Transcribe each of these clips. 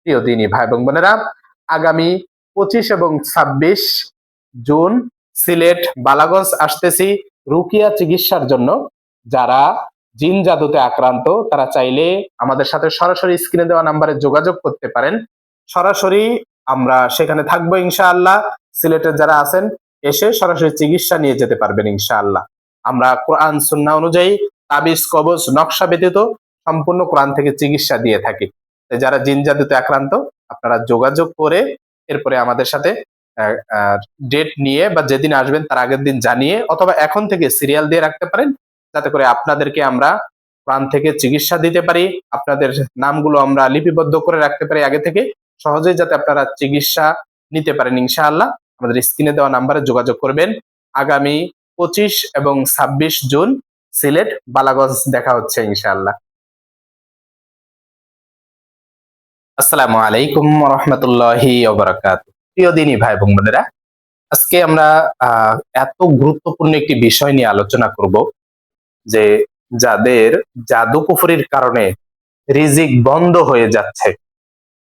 প্রিয় দিনী ভাই এবং বোনেরা, আগামী 25 এবং 26 জুন সিলেট বালাগঞ্জ আসতেছি রুকিয়া চিকিৎসার জন্য। যারা জিন জাদুতে আক্রান্ত তারা চাইলে আমাদের সাথে সরাসরি স্ক্রিনে দেওয়া নাম্বারে যোগাযোগ করতে পারেন। সরাসরি আমরা সেখানে থাকবো ইনশাআল্লাহ। সিলেটের যারা আছেন এসে সরাসরি চিকিৎসা নিয়ে যেতে পারবেন ইনশাআল্লাহ। আমরা কোরআন সুন্নাহ অনুযায়ী তাবিজ কবজ নকশা ব্যতীত সম্পূর্ণ কোরআন থেকে চিকিৎসা দিয়ে থাকি। যারা জিন জাদুতে আক্রান্ত আপনারা যোগাযোগ করে এরপরে আমাদের সাথে ডেট নিয়ে বা যেদিন আসবেন তার আগের দিন জানিয়ে অথবা এখন থেকে সিরিয়াল দিয়ে রাখতে পারেন, যাতে করে আপনাদেরকে আমরা প্রাণ থেকে চিকিৎসা দিতে পারি। আপনাদের নামগুলো আমরা লিপিবদ্ধ করে রাখতে পারি আগে থেকে, সহজেই যাতে আপনারা চিকিৎসা নিতে পারেন ইনশাআল্লাহ। আমাদের স্ক্রিনে দেওয়া নাম্বারে যোগাযোগ করবেন। আগামী 25 এবং 26 জুন সিলেট বালাগঞ্জ দেখা হচ্ছে ইনশাআল্লাহ। আসসালামু আলাইকুম ওয়া রাহমাতুল্লাহি ওয়া বারাকাতুহু। প্রিয় দিনী ভাই এবং বোনেরা, আজকে আমরা এত গুরুত্বপূর্ণ একটি বিষয় নিয়ে আলোচনা করব যে যাদের জাদু কুফরির কারণে রিজিক বন্ধ হয়ে যাচ্ছে,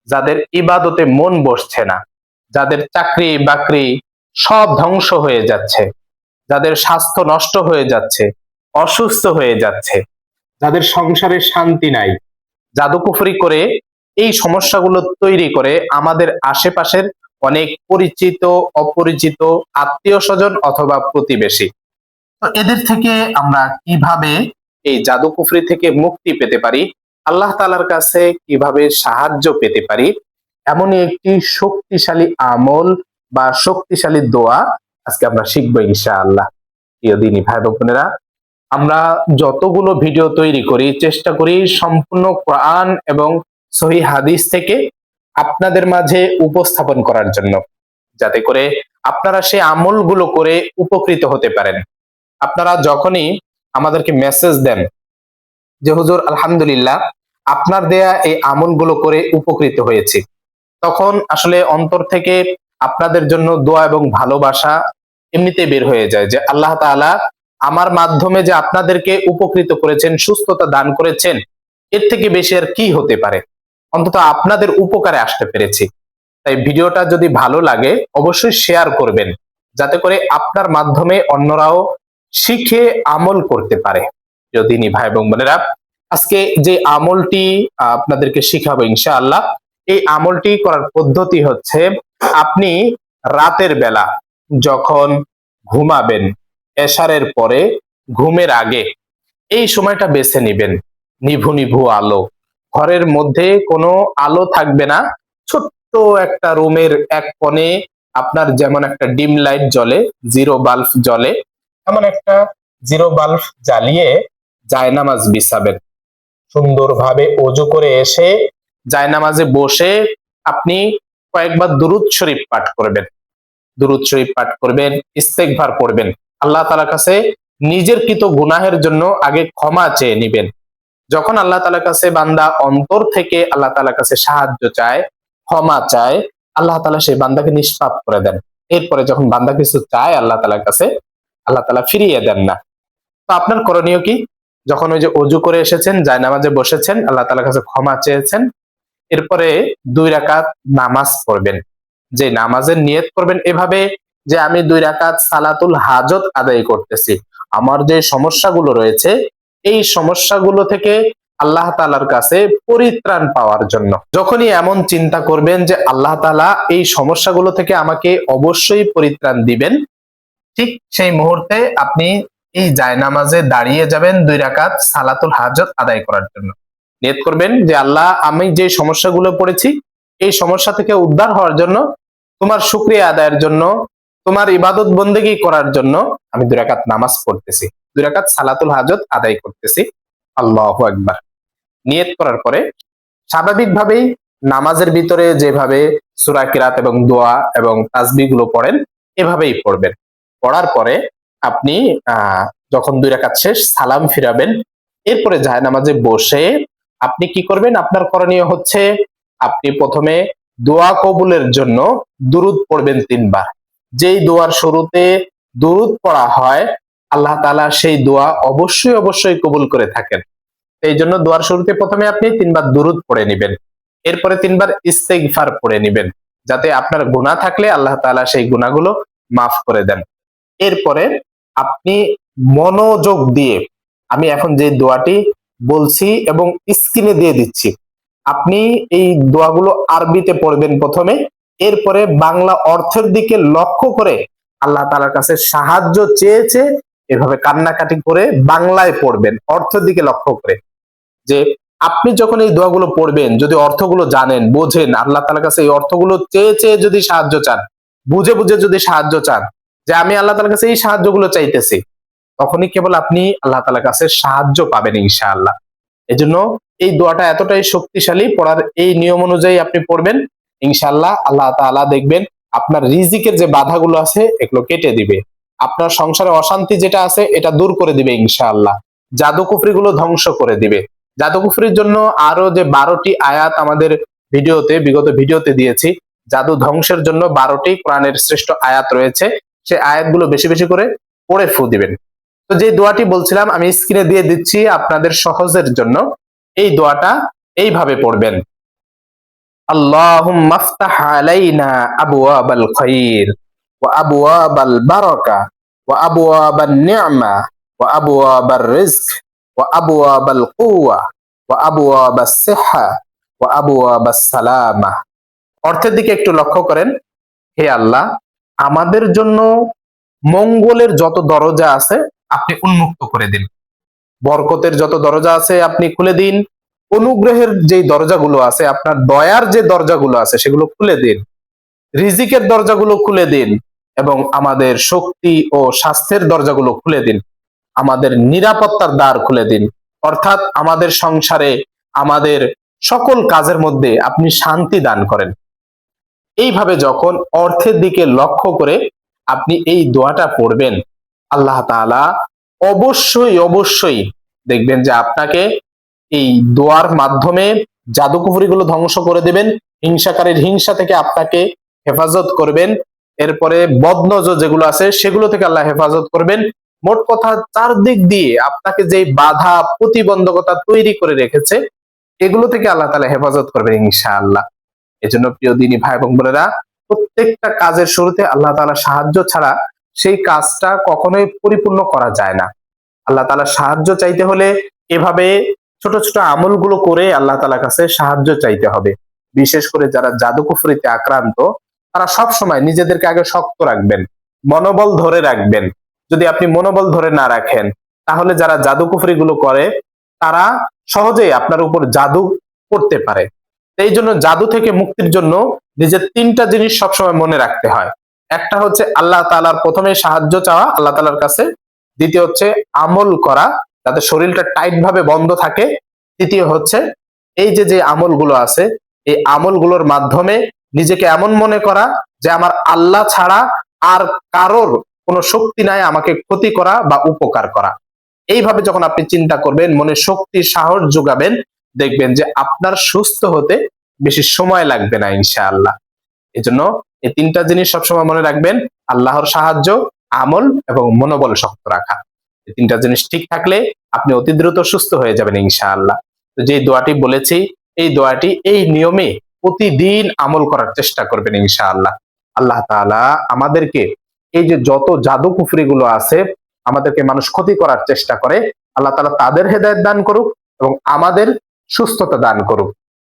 যাদের ইবাদতে মন বসছে না, যাদের চাকরি বাকরি সব ধ্বংস হয়ে যাচ্ছে, যাদের স্বাস্থ্য নষ্ট হয়ে যাচ্ছে, অসুস্থ হয়ে যাচ্ছে, যাদের সংসারে শান্তি নাই, জাদুকুফরি করে এই সমস্যাগুলো তৈরি করে আমাদের আশেপাশের অনেক পরিচিত অপরিচিত আত্মীয় স্বজন অথবা প্রতিবেশী। তো এদের থেকে আমরা কিভাবে এই জাদুকুফরি থেকে মুক্তি পেতে পারি, আল্লাহ তাআলার কাছে কিভাবে সাহায্য পেতে পারি, এমনই একটি শক্তিশালী আমল বা শক্তিশালী দোয়া আজকে আমরা শিখবো ইনশাআল্লাহ। প্রিয় দিনী ভাই বোনেরা, আমরা যতগুলো ভিডিও তৈরি করি চেষ্টা করি সম্পূর্ণ কোরআন এবং সহিহ হাদিস থেকে আপনাদের মাঝে উপস্থাপন করার জন্য, যাতে করে আপনারা সেই আমলগুলো করে উপকৃত হতে পারেন। আপনারা যখনই আমাদেরকে মেসেজ দেন যে হুজুর আলহামদুলিল্লাহ আপনার দেয়া এই আমলগুলো করে উপকৃত হয়েছি, তখন আসলে অন্তর থেকে আপনাদের জন্য দোয়া এবং ভালোবাসা এমনিতে বের হয়ে যায় যে আল্লাহ তাআলা আমার মাধ্যমে যে আপনাদেরকে উপকৃত করেছেন, সুস্থতা দান করেছেন, এর থেকে বেশি আর কি হতে পারে। অন্তত আপনাদের উপকারে আসতে পেরেছি। তাই ভিডিওটা যদি ভালো লাগে অবশ্যই শেয়ার করবেন, যাতে করে আপনার মাধ্যমে অন্যরাও শিখে আমল করতে পারে। যদি ভাই এবং বোনেরা, আজকে যে আমলটি আপনাদেরকে শিখাবো ইনশাআল্লাহ, এই আমলটি করার পদ্ধতি হচ্ছে আপনি রাতের বেলা যখন ঘুমাবেন, এশারের পরে ঘুমের আগে এই সময়টা বেছে নেবেন। নিভু নিভু আলো, ঘরের মধ্যে কোনো আলো থাকবে না, ছোট্ট একটা রুমের এক কোণে আপনার যেমন একটা ডিম লাইট জ্বলে, জিরো বাল্ব জ্বলে, এমন একটা জিরো বাল্ব জ্বালিয়ে জায়নামাজ বিছাবেন। সুন্দরভাবে ওযু করে এসে জায়নামাজে বসে আপনি কয়েকবার দুরূদ শরীফ পাঠ করবেন। দুরূদ শরীফ পাঠ করবেন, ইস্তেগফার পড়বেন। আল্লাহ তাআলার কাছে নিজের কৃত গুনাহের জন্য আগে ক্ষমা চেয়ে নেবেন। যখন আল্লাহ তাআলার কাছে বান্দা অন্তর থেকে আল্লাহ তাআলার কাছে সাহায্য চায়, ক্ষমা চায়, আল্লাহ তাআলা সেই বান্দাকে নিষ্পাপ করে দেন। এরপরে যখন বান্দা কিছু চায় আল্লাহ তাআলার কাছে, আল্লাহ তাআলা ফিরিয়ে দেন না। তো আপনার করণীয় কি? যখন ওই যে ওযু করে এসেছেন, জায়নামাজে বসেছেন, আল্লাহ তাআলার কাছে ক্ষমা চেয়েছেন, এরপরে 2 রাকাত নামাজ পড়বেন। যে নামাজের নিয়ত করবেন এভাবে যে আমি 2 রাকাত সালাতুল হাজত আদায় করতেছি। আমার যে সমস্যাগুলো রয়েছে এই সমস্যাগুলো থেকে আল্লাহ তাআলার কাছে পরিত্রাণ পাওয়ার জন্য। যখনই এমন চিন্তা করবেন যে আল্লাহ তাআলা এই সমস্যাগুলো থেকে আমাকে অবশ্যই পরিত্রাণ দিবেন, ঠিক সেই মুহূর্তে আপনি এই জায়নামাজে দাঁড়িয়ে যাবেন 2 রাকাত সালাতুল হাজত আদায় করার জন্য। নিয়ত করবেন যে আল্লাহ আমি যে সমস্যাগুলো পড়েছি এই সমস্যা থেকে উদ্ধার হওয়ার জন্য, তোমার শুকরিয়া আদায়ের জন্য, তোমার ইবাদত বন্দেগী করার জন্য আমি 2 রাকাত নামাজ পড়তেছি, 2 রাকাত সালাতুল হাজত আদায় করতেছি। আল্লাহু আকবার। নিয়ত করার পরে স্বাভাবিকভাবেই নামাজের ভিতরে যেভাবে সূরা কিরাত এবং দোয়া এবং তাসবিহ গুলো পড়েন এভাবেই পড়বেন। পড়ার পরে আপনি যখন 2 রাকাত শেষ সালাম ফিরাবেন। এরপরে জায়নামাজে বসে আপনি কি করবেন? আপনার করণীয় হচ্ছে আপনি প্রথমে দোয়া কবুলের জন্য দুরূদ পড়বেন 3 বার। যেই দোয়ার শুরুতে দুরূদ পড়া হয় আল্লাহ তাআলা সেই দোয়া অবশ্যই কবুল করে থাকেন। এই জন্য দোয়ার শুরুতে প্রথমে আপনি 3 বার দুরূদ পড়ে নেবেন। এরপরে 3 বার ইস্তেগফার পড়ে নেবেন, যাতে আপনার গুনাহ থাকলে আল্লাহ তাআলা সেই গুনাহগুলো মাফ করে দেন। এরপরে আপনি মনোযোগ দিয়ে, আমি এখন যে দোয়াটি বলছি এবং স্ক্রিনে দিয়ে দিচ্ছি, আপনি এই দোয়াগুলো আরবিতে পড়বেন প্রথমে, এরপরে বাংলা অর্থের দিকে লক্ষ্য করে আল্লাহ তাআলার কাছে সাহায্য চেয়েছে এভাবে কান্নাকাটি করে বাংলায় পড়বেন, অর্থের দিকে লক্ষ্য করে। যে আপনি যখন এই দোয়াগুলো পড়বেন, যদি অর্থগুলো জানেন, বোঝেন, আল্লাহ তাআলার কাছে এই অর্থগুলো চেয়ে চেয়ে যদি সাহায্য চান, বুঝে বুঝে যদি সাহায্য চান, যে আমি আল্লাহ তাআলার কাছে এই সাহায্যগুলো চাইতেছি, তখনই কেবল আপনি আল্লাহ তাআলার কাছে সাহায্য পাবেন ইনশাআল্লাহ। এজন্য এই দোয়াটা এতটাই শক্তিশালী, পড়ার এই নিয়ম অনুযায়ী আপনি পড়বেন, ইনশাআল্লাহ আল্লাহ তাআলা দেখবেন আপনার রিজিকের যে বাধাগুলো আছে এগুলো কেটে দিবে, আপনার সংসারে অশান্তি যেটা আছে এটা দূর করে দিবে ইনশাআল্লাহ, জাদু কুফরিগুলো ধ্বংস করে দিবে। জাদু কুফরির জন্য আরো যে 12টি আয়াত আমাদের বিগত ভিডিওতে দিয়েছি, জাদু ধ্বংসের জন্য 12টি কোরআনের শ্রেষ্ঠ আয়াত রয়েছে, সেই আয়াতগুলো বেশি বেশি করে পড়ে ফু দিবেন। তো যে দোয়াটি বলছিলাম আমি স্ক্রিনে দিয়ে দিচ্ছি আপনাদের সহজের জন্য। এই দোয়াটা এইভাবে পড়বেন, আল্লাহুম্মা আফতাহ আলাইনা আবওয়াবাল খায়র ওয়া আবওয়াবাল বারাকা ওয়া আবওয়াবান নি'মা ওয়া আবওয়াবার রিজক ওয়া আবওয়াবাল কুওয়া ওয়া আবওয়াবাস সিহহা ওয়া আবওয়াবাস সালামা। অর্থের দিকে একটু লক্ষ্য করেন। হে আল্লাহ, আমাদের জন্য মঙ্গলের যত দরজা আছে আপনি উন্মুক্ত করে দিন, বরকতের যত দরজা আছে আপনি খুলে দিন, অনুগ্রহের যে দরজাগুলো আছে, আপনার দয়ার যে দরজাগুলো আছে সেগুলো খুলে দিন, রিজিকের দরজাগুলো খুলে দিন, এবং আমাদের শক্তি ও স্বাস্থ্যের দরজাগুলো খুলে দিন, আমাদের নিরাপত্তার দ্বার খুলে দিন, অর্থাৎ আমাদের সংসারে, আমাদের সকল কাজের মধ্যে আপনি শান্তি দান করেন। এইভাবে যখন অর্থের দিকে লক্ষ্য করে আপনি এই দোয়াটা পড়বেন, আল্লাহ তাআলা অবশ্যই অবশ্যই দেখবেন যে আপনাকে এই দোয়ার মাধ্যমে জাদুকুফরিগুলো ধ্বংস করে দেবেন, হিংসাকারীর হিংসা থেকে আপনাকে হেফাজত করবেন, এরপরে বদনজর যেগুলো আছে সেগুলো থেকে আল্লাহ হেফাজত করবেন। মোট কথা চারদিক দিয়ে আপনাকে যে বাধা প্রতিবন্ধকতা তৈরি করে রেখেছে এগুলো থেকে আল্লাহ তাআলা হেফাজত করবেন ইনশাআল্লাহ। এজন্য প্রিয় দিনী ভাই এবং বোনেরা, প্রত্যেকটা কাজের শুরুতে আল্লাহ তাআলার সাহায্য ছাড়া সেই কাজটা কখনোই পরিপূর্ণ করা যায় না। আল্লাহ তাআলার সাহায্য চাইতে হলে এভাবে ছোট ছোট আমলগুলো করে আল্লাহ তাআলার কাছে সাহায্য চাইতে হবে। বিশেষ করে যারা জাদু কুফরিতে আক্রান্ত, তারা সব সময় নিজেদেরকে আগে শক্ত রাখবেন, মনোবল ধরে রাখবেন। যদি আপনি মনোবল ধরে না রাখেন, তাহলে যারা জাদু কুফরিগুলো করে তারা সহজেই আপনার উপর জাদু করতে পারে। এই জন্য জাদু থেকে মুক্তির জন্য নিজের 3টা জিনিস সবসময় মনে রাখতে হয়। একটা হচ্ছে আল্লাহ তাআলার প্রথমে সাহায্য চাওয়া আল্লাহ তাআলার কাছে, দ্বিতীয় হচ্ছে আমল করা যাতে শরীরটা টাইট ভাবে বন্ধ থাকে, তৃতীয় হচ্ছে এই যে যে আমলগুলো আছে এই আমলগুলোর মাধ্যমে নিজেকে এমন মনে করা যে আমার আল্লাহ ছাড়া আর কারোর কোনো শক্তি নাই আমাকে ক্ষতি করা বা উপকার করা। এইভাবে যখন আপনি চিন্তা করবেন, মনে শক্তি সাহস যোগাবেন, দেখবেন যে আপনার সুস্থ হতে বেশি সময় লাগবে না ইনশাআল্লাহ। এজন্য এই 3টা জিনিস সবসময় মনে রাখবেন, আল্লাহর সাহায্য, আমল এবং মনোবল শক্ত রাখা। এই 3টা জিনিস ঠিক থাকলে আপনি অতি দ্রুত সুস্থ হয়ে যাবেন ইনশাআল্লাহ। তো যে দোয়াটি বলেছি এই দোয়াটি এই নিয়মে প্রতিদিন আমল করার চেষ্টা করবেন ইনশাআল্লাহ। আল্লাহ তাআলা আমাদেরকে এই যে যত জাদু কুফরি গুলো আছে, আমাদেরকে মানুষ ক্ষতি করার চেষ্টা করে, আল্লাহ তাআলা তাদের হেদায়েত দান করুক এবং আমাদের সুস্থতা দান করুক।